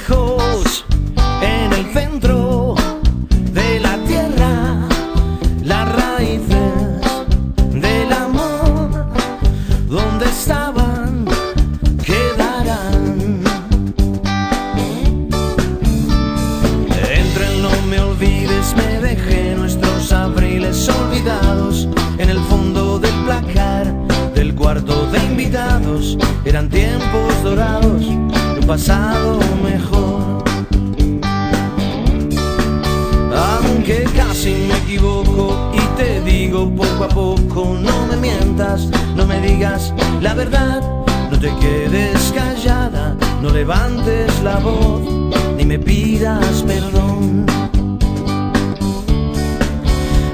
lejos, en el centro de la tierra, las raíces del amor, donde estaban, quedarán. Entre el no me olvides me dejé nuestros abriles olvidados en el fondo del placar del cuarto de invitados. Eran tiempos dorados de un pasado mejor. Aunque casi me equivoco y te digo poco a poco, no me mientas, no me digas la verdad, no te quedes callada, no levantes la voz, ni me pidas perdón.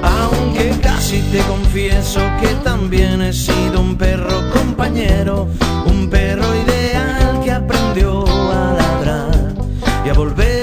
Aunque casi te confieso que también he sido un perro compañero, un perro ideal que aprendió a ladrar y a volver